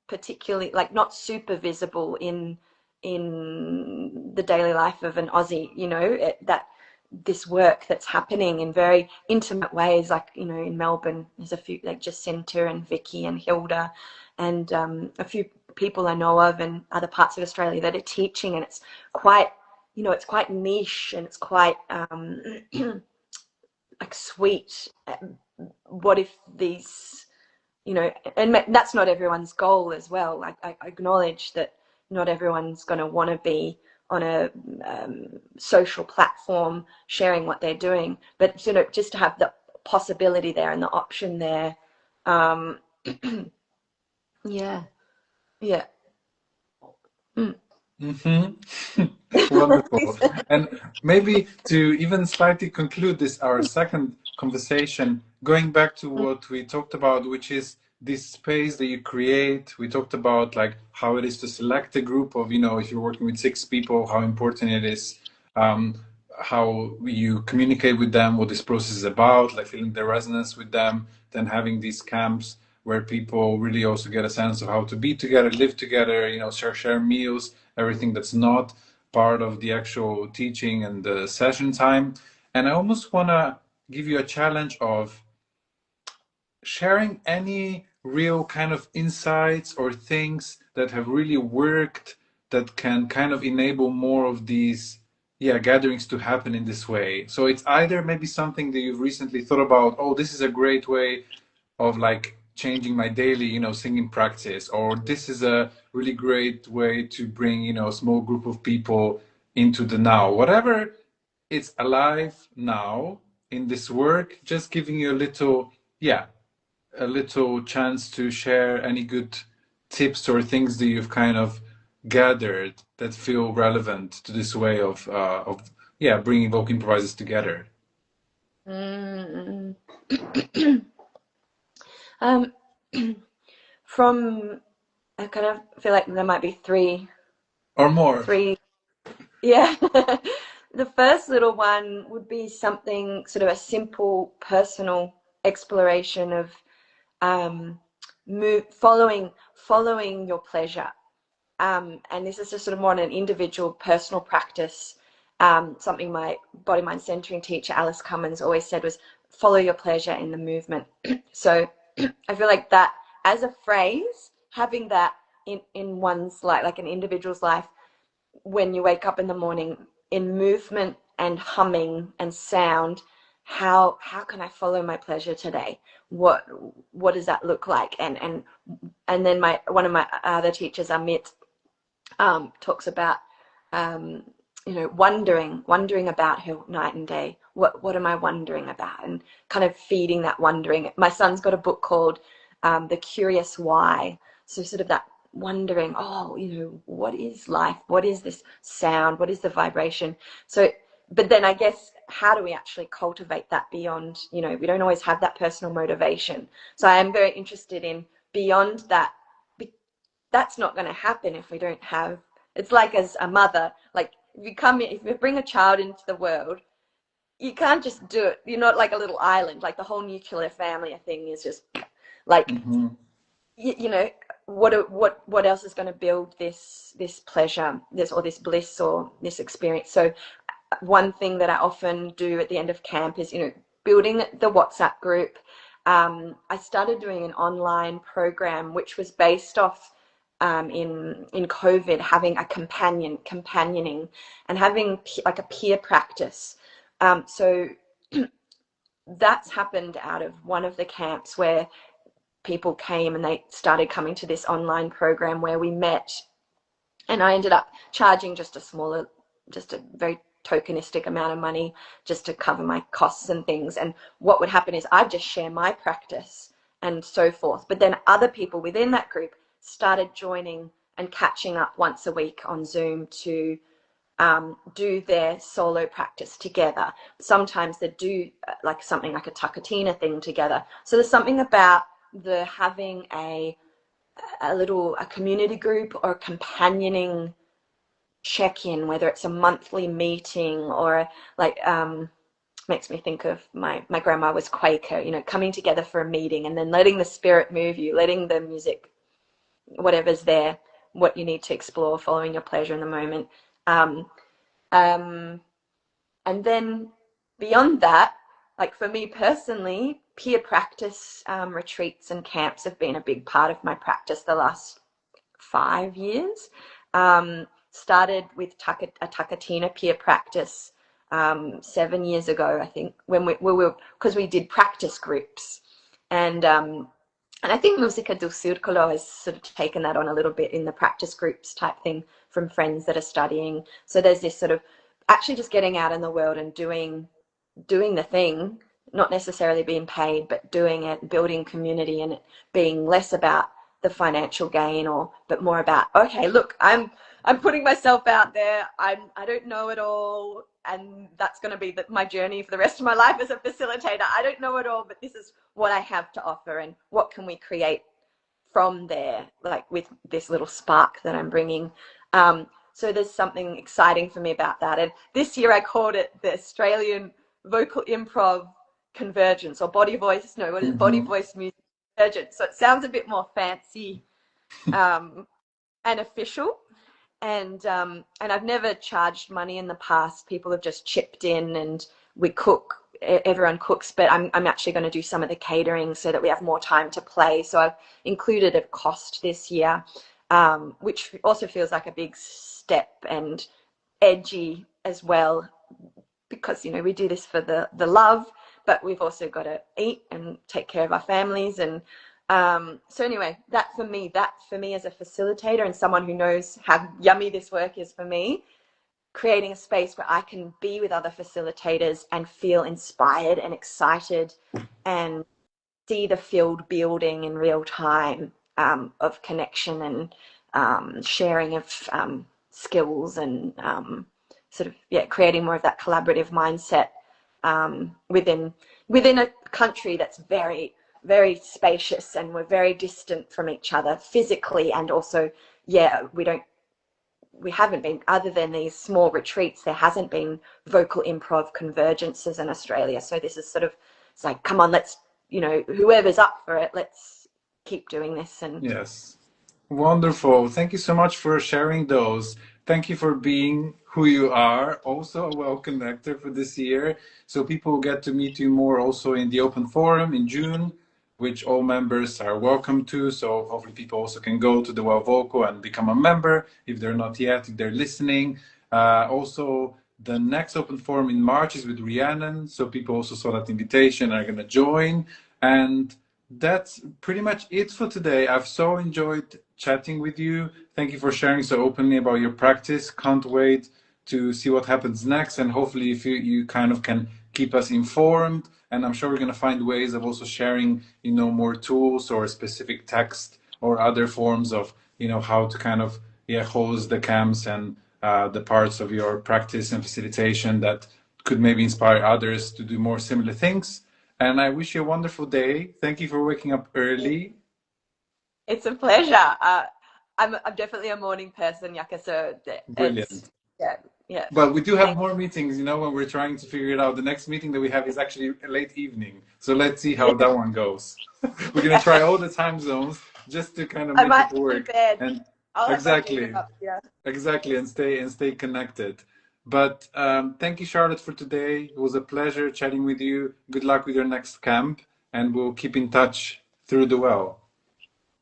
particularly, like, not super visible in the daily life of an Aussie, you know, that this work that's happening in very intimate ways, like, you know, in Melbourne there's a few, like Jacinta and Vicky and Hilda and a few people I know of in other parts of Australia that are teaching, and it's quite, you know, it's quite niche and it's quite like sweet. What if these, you know, and that's not everyone's goal as well. Like I acknowledge that not everyone's going to want to be on a social platform sharing what they're doing, but, you know, just to have the possibility there and the option there. um yeah, yeah. Mm. Wonderful. And maybe to even slightly conclude this, our second conversation, going back to what we talked about, which is this space that you create. We talked about like how it is to select a group of, you know, if you're working with 6 people, how important it is, um, how you communicate with them, what this process is about, like feeling the resonance with them, then having these camps where people really also get a sense of how to be together, live together, you know, share meals, everything that's not part of the actual teaching and the session time. And I almost want to give you a challenge of sharing any real kind of insights or things that have really worked that can kind of enable more of these, yeah, gatherings to happen in this way. So it's either maybe something that you've recently thought about, oh, this is a great way of like changing my daily, you know, singing practice, or this is a really great way to bring, you know, a small group of people into the now, whatever, it's alive now in this work, just giving you a little, yeah, a little chance to share any good tips or things that you've kind of gathered that feel relevant to this way of yeah, bringing vocal improvisers together. Mm. um from, I kind of feel like there might be Or more. three. Yeah. The first little one would be something sort of a simple personal exploration of um, following your pleasure. And this is just sort of more on an individual personal practice. Something my body mind centering teacher Alice Cummins always said was follow your pleasure in the movement. So I feel like that as a phrase, having that in one's life, like an individual's life, when you wake up in the morning, in movement and humming and sound, how can I follow my pleasure today? What does that look like? And then my one of my other teachers, Amit, talks about you know, wondering about her night and day. What am I wondering about? And kind of feeding that wondering. My son's got a book called The Curious Why. So sort of that wondering, oh, you know, what is life? What is this sound? What is the vibration? So, but then I guess, how do we actually cultivate that beyond, you know, we don't always have that personal motivation. So I am very interested in beyond that. That's not going to happen if we don't have, it's like as a mother, like if you bring a child into the world, you can't just do it. You're not like a little island, like the whole nuclear family thing is just like, Mm-hmm. you know, what else is going to build this pleasure, this bliss or this experience? So one thing that I often do at the end of camp is, you know, building the WhatsApp group. I started doing an online program which was based off in COVID, having a companioning and having like a peer practice. So that's happened out of one of the camps where people came and they started coming to this online program where we met, and I ended up charging just a very tokenistic amount of money just to cover my costs and things. And what would happen is I'd just share my practice and so forth. But then other people within that group started joining and catching up once a week on Zoom to do their solo practice together. Sometimes they do like something like a Takatina thing together. So there's something about the having a community group or a companioning check-in, whether it's a monthly meeting or like makes me think of my grandma was Quaker, you know, coming together for a meeting and then letting the spirit move you, letting the music, whatever's there, what you need to explore, following your pleasure in the moment. And then beyond that, like for me personally, peer practice retreats and camps have been a big part of my practice the last 5 years. Started with a Takatina peer practice 7 years ago, I think, when we were, because we did practice groups. And I think Musica del Circolo has sort of taken that on a little bit in the practice groups type thing from friends that are studying. So there's this sort of actually just getting out in the world and doing the thing, not necessarily being paid, but doing it, building community, and it being less about the financial gain but more about, okay, look, I'm putting myself out there. I don't know it all, and that's going to be my journey for the rest of my life as a facilitator. I don't know it all, but this is what I have to offer, and what can we create from there, like with this little spark that I'm bringing. So there's something exciting for me about that. And this year I called it the Australian Vocal Improv Convergence, or Body Voice, no, what is it? Body Voice Music Convergence. So it sounds a bit more fancy and official. And I've never charged money in the past. People have just chipped in and we cook. Everyone cooks, but I'm actually going to do some of the catering so that we have more time to play. So I've included a cost this year, which also feels like a big step and edgy as well, because, you know, we do this for the love, but we've also got to eat and take care of our families. And so anyway, that for me as a facilitator and someone who knows how yummy this work is for me, creating a space where I can be with other facilitators and feel inspired and excited and see the field building in real time, of connection and sharing of skills and sort of, yeah, creating more of that collaborative mindset within a country that's very, very spacious, and we're very distant from each other physically, and also, yeah, we haven't been, other than these small retreats, there hasn't been vocal improv convergences in Australia. So this is sort of, it's like, come on, let's, you know, whoever's up for it, let's keep doing this. And yes, wonderful. Thank you so much for sharing those. Thank you for being who you are, also a well connector for this year. So people get to meet you more also in the open forum in June, which all members are welcome to. So hopefully people also can go to the Well Vocal and become a member if they're not yet, if they're listening. Also, the next open forum in March is with Rhiannon. So people also saw that invitation and are going to join. And that's pretty much it for today. I've so enjoyed chatting with you. Thank you for sharing so openly about your practice. Can't wait to see what happens next. And hopefully if you kind of can keep us informed. And I'm sure we're going to find ways of also sharing, you know, more tools or specific text or other forms of, you know, how to kind of, yeah, host the camps and the parts of your practice and facilitation that could maybe inspire others to do more similar things. And I wish you a wonderful day. Thank you for waking up early. it's a pleasure. I'm definitely a morning person, Yaka, so it's, Brilliant. yeah, yeah. But we do have Thank more meetings, you know, when we're trying to figure it out. The next meeting that we have is actually a late evening. So let's see you. how that one goes. We're going to try all the time zones just to kind of I make might it be in work. bed. And I'll have my feet exactly, up, yeah. exactly, and stay connected. But thank you, Charlotte, for today. It was a pleasure chatting with you. Good luck with your next camp, and we'll keep in touch through the well.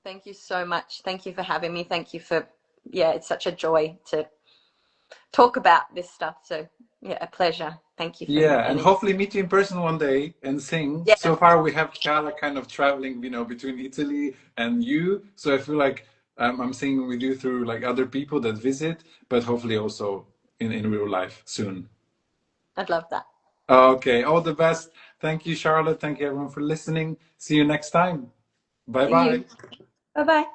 Thank you so much. Thank you for having me. Thank you for, yeah, it's such a joy to talk about this stuff. So, yeah, a pleasure. Thank Thank you for Yeah, and inviting. hopefully meet you in person one day and sing. Yeah, So far, we have Chiara kind of traveling, between Italy and you. So I feel like I'm singing with you through like other people that visit, but hopefully also in real life soon. I'd love that. Okay, all the best. Thank you, Charlotte. Thank you, everyone, for listening. See you next time. Bye See bye. you. Bye bye.